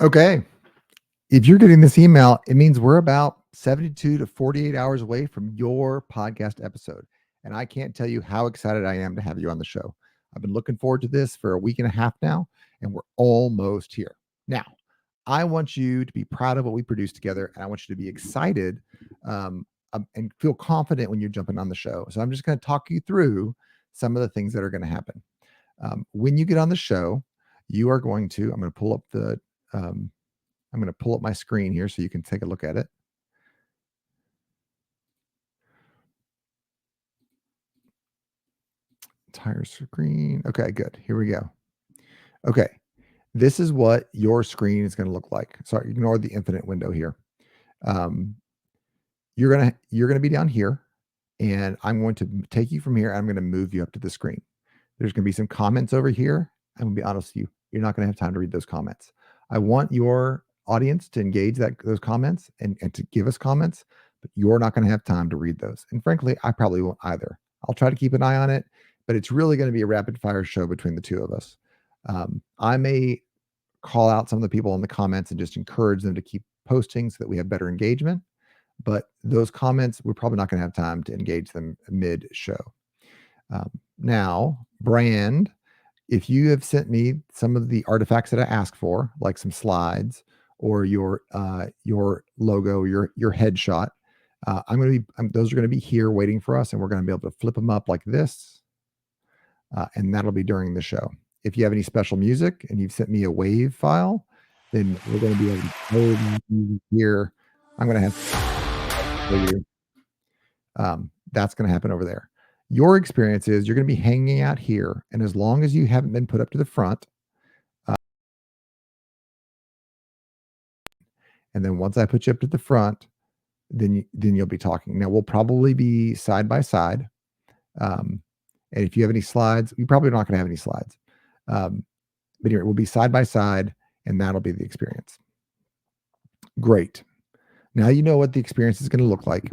Okay. If you're getting this email, it means we're about 72 to 48 hours away from your podcast episode. And I can't tell you how excited I am to have you on the show. I've been looking forward to this for a week and a half now, and we're almost here. Now, I want you to be proud of what we produced together, and I want you to be excited and feel confident when you're jumping on the show. So I'm just going to talk you through some of the things that are going to happen. When you get on the show, you are going to, um, I'm going to pull up my screen here so you can take a look at it. Entire screen. Okay, good. Here we go. Okay. This is what your screen is going to look like. Sorry, ignore the infinite window here. Um, you're gonna be down here, and I'm going to take you from here. I'm going to move you up to the screen. There's going to be some comments over here. I'm going to be honest with you. You're not going to have time to read those comments. I want your audience to engage those comments and to give us comments, but you're not going to have time to read those. And frankly, I probably won't either. I'll try to keep an eye on it, but it's really going to be a rapid fire show between the two of us. I may call out some of the people in the comments and just encourage them to keep posting so that we have better engagement. But those comments, we're probably not going to have time to engage them mid show. Now, Brand, if you have sent me some of the artifacts that I asked for, like some slides or your logo, your headshot, those are going to be here waiting for us, and we're going to be able to flip them up like this, and that'll be during the show. If you have any special music and you've sent me a wave file, then we're going to be able to play that music here. I'm going to have for you. That's going to happen over there. Your experience is you're going to be hanging out here, and as long as you haven't been put up to the front, and then once I put you up to the front, then you'll be talking. Now we'll probably be side by side, and if you have any slides, you're probably not going to have any slides, but here we'll be side by side, and that'll be the experience. Great. Now you know what the experience is going to look like.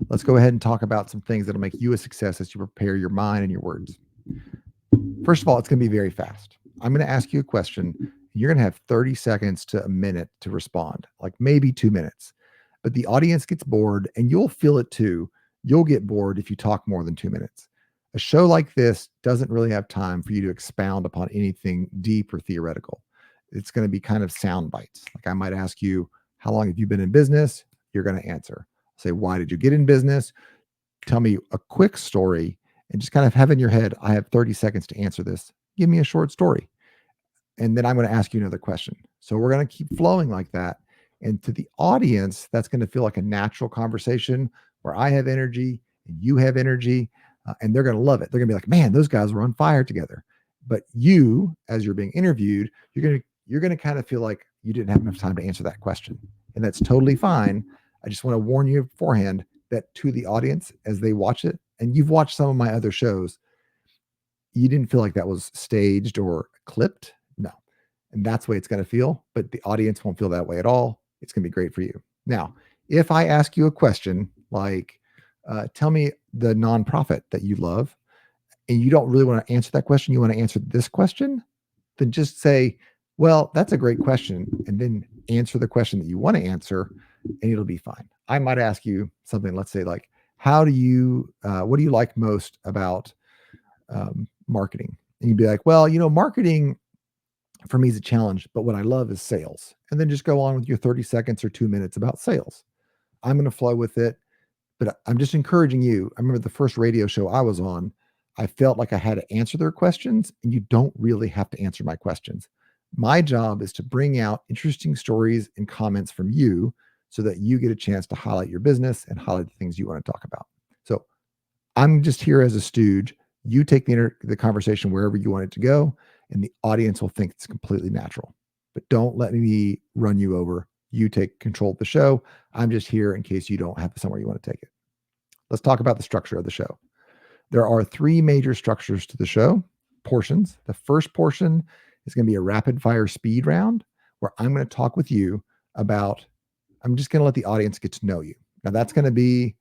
Let's go ahead and talk about some things that'll make you a success as you prepare your mind and your words. First of all, it's going to be very fast. I'm going to ask you a question. You're going to have 30 seconds to a minute to respond, like maybe 2 minutes. But the audience gets bored, and you'll feel it too. You'll get bored if you talk more than 2 minutes. A show like this doesn't really have time for you to expound upon anything deep or theoretical. It's going to be kind of sound bites. Like I might ask you, how long have you been in business? You're going to answer. Say, why did you get in business? Tell me a quick story, and just kind of have in your head, I have 30 seconds to answer this. Give me a short story. And then I'm going to ask you another question. So we're going to keep flowing like that. And to the audience, that's going to feel like a natural conversation where I have energy and you have energy, and they're going to love it. They're going to be like, man, those guys were on fire together. But you, as you're being interviewed, you're going to kind of feel like you didn't have enough time to answer that question. And that's totally fine. I just want to warn you beforehand that to the audience as they watch it, and you've watched some of my other shows, you didn't feel like that was staged or clipped. No. And that's the way it's going to feel, but the audience won't feel that way at all. It's going to be great for you. Now, if I ask you a question like, tell me the nonprofit that you love, and you don't really want to answer that question, you want to answer this question, then just say, well, that's a great question. And then answer the question that you want to answer, and it'll be fine. I might ask you something, let's say like, what do you like most about marketing? And you'd be like, well, marketing for me is a challenge, but what I love is sales. And then just go on with your 30 seconds or 2 minutes about sales. I'm going to flow with it, but I'm just encouraging you. I remember the first radio show I was on, I felt like I had to answer their questions, and you don't really have to answer my questions. My job is to bring out interesting stories and comments from you so that you get a chance to highlight your business and highlight the things you want to talk about. So I'm just here as a stooge. You take the conversation wherever you want it to go, and the audience will think it's completely natural. But don't let me run you over. You take control of the show. I'm just here in case you don't have somewhere you want to take it. Let's talk about the structure of the show. There are 3 major structures to the show, portions. The first portion is going to be a rapid fire speed round where I'm going to talk with you about, I'm just going to let the audience get to know you. Now that's going to be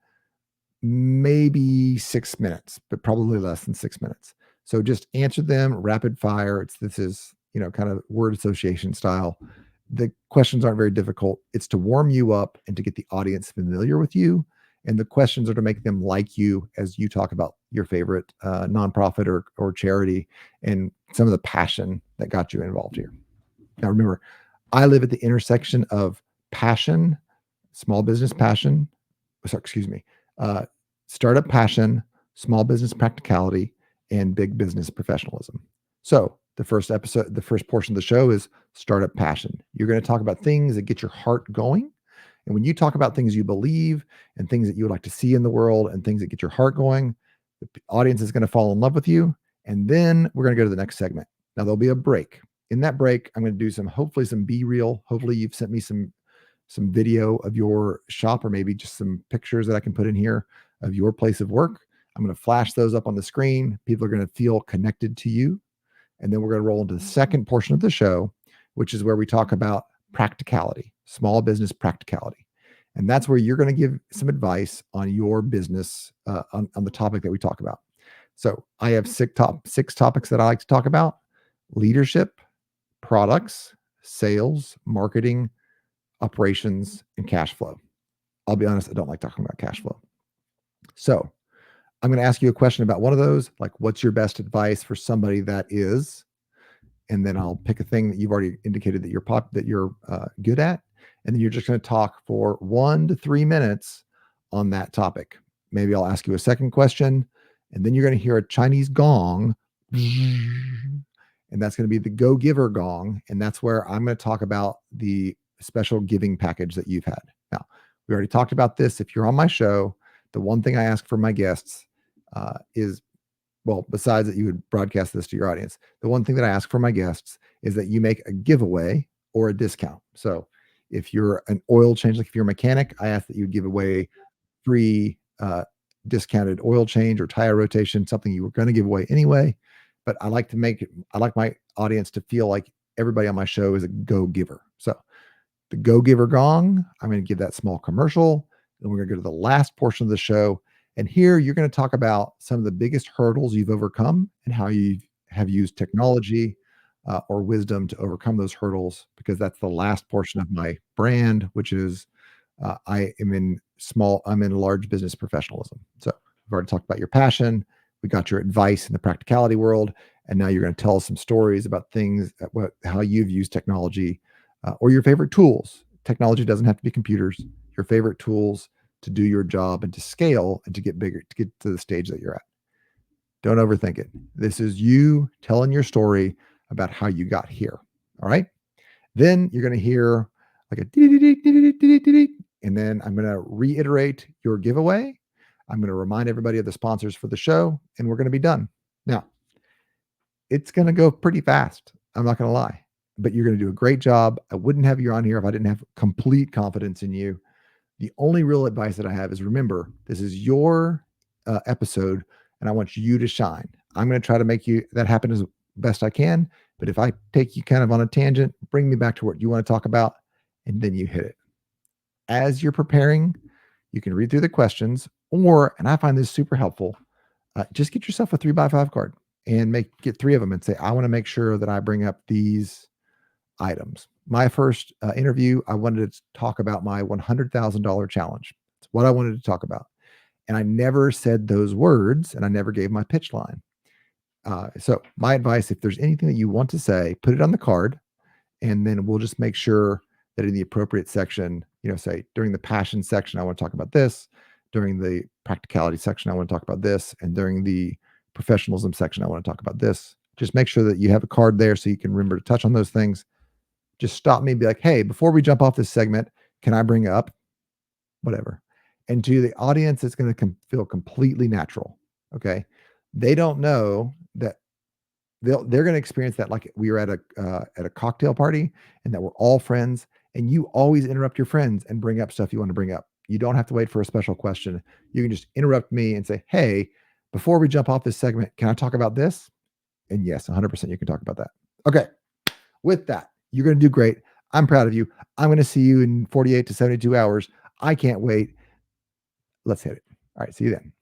maybe 6 minutes, but probably less than 6 minutes. So just answer them rapid fire. This is kind of word association style. the questions aren't very difficult. It's to warm you up and to get the audience familiar with you. And the questions are to make them like you as you talk about your favorite nonprofit or charity and some of the passion that got you involved here. Now, remember, I live at the intersection of passion, small business passion, sorry, excuse me, uh, startup passion, small business practicality, and big business professionalism. So the first portion of the show is startup passion. You're going to talk about things that get your heart going. And when you talk about things you believe and things that you would like to see in the world and things that get your heart going, the audience is going to fall in love with you. And then we're going to go to the next segment. Now there'll be a break. In that break, I'm going to do hopefully some B reel. Hopefully you've sent me some video of your shop or maybe just some pictures that I can put in here of your place of work. I'm going to flash those up on the screen. People are going to feel connected to you. And then we're going to roll into the second portion of the show, which is where we talk about practicality, small business practicality. And that's where you're going to give some advice on your business on the topic that we talk about. So I have six topics that I like to talk about: leadership, products, sales, marketing, operations, and cash flow. I'll be honest, I don't like talking about cash flow. So I'm going to ask you a question about one of those, like what's your best advice for somebody that is, and then I'll pick a thing that you've already indicated that you're good at, and then you're just going to talk for 1 to 3 minutes on that topic. Maybe I'll ask you a second question, and then you're going to hear a Chinese gong, and that's going to be the Go Giver gong, and that's where I'm going to talk about the special giving package that you've had. Now, we already talked about this. If you're on my show, the one thing I ask for my guests is, well, besides that you would broadcast this to your audience, the one thing that I ask for my guests is that you make a giveaway or a discount. So if you're an oil change, like if you're a mechanic, I ask that you give away free discounted oil change or tire rotation, something you were going to give away anyway. But I like my audience to feel like everybody on my show is a go giver. So the Go Giver gong, I'm going to give that small commercial, and we're going to go to the last portion of the show. And here you're going to talk about some of the biggest hurdles you've overcome and how you have used technology or wisdom to overcome those hurdles, because that's the last portion of my brand, which is I'm in large business professionalism. So we've already talked about your passion. We got your advice in the practicality world. And now you're going to tell us some stories about things, how you've used technology or your favorite tools. Technology doesn't have to be computers, your favorite tools to do your job and to scale and to get bigger, to get to the stage that you're at. Don't overthink it. This is you telling your story about how you got here. All right. Then you're going to hear like a dee-dee-dee-dee-dee-dee-dee-dee, and then I'm going to reiterate your giveaway. I'm going to remind everybody of the sponsors for the show, and we're going to be done. Now, it's going to go pretty fast. I'm not going to lie, but you're going to do a great job. I wouldn't have you on here if I didn't have complete confidence in you. The only real advice that I have is, remember, this is your episode, and I want you to shine. I'm going to try to make that happen as best I can. But if I take you kind of on a tangent, bring me back to what you want to talk about, and then you hit it. As you're preparing, you can read through the questions, and I find this super helpful, just get yourself a 3x5 card and get 3 of them and say, I want to make sure that I bring up these items. My first interview, I wanted to talk about my $100,000 challenge. It's what I wanted to talk about. And I never said those words, and I never gave my pitch line. So my advice, if there's anything that you want to say, put it on the card, and then we'll just make sure that in the appropriate section, say during the passion section, I want to talk about this. During the practicality section, I want to talk about this. And during the professionalism section, I want to talk about this. Just make sure that you have a card there so you can remember to touch on those things. Just stop me and be like, hey, before we jump off this segment, can I bring up whatever? And to the audience, it's going to feel completely natural. Okay. They don't know that they're going to experience that like we were at a cocktail party and that we're all friends, and you always interrupt your friends and bring up stuff you want to bring up. You don't have to wait for a special question. You can just interrupt me and say, hey, before we jump off this segment, can I talk about this? And yes, 100% you can talk about that. Okay. With that, you're going to do great. I'm proud of you. I'm going to see you in 48 to 72 hours. I can't wait. Let's hit it. All right. See you then.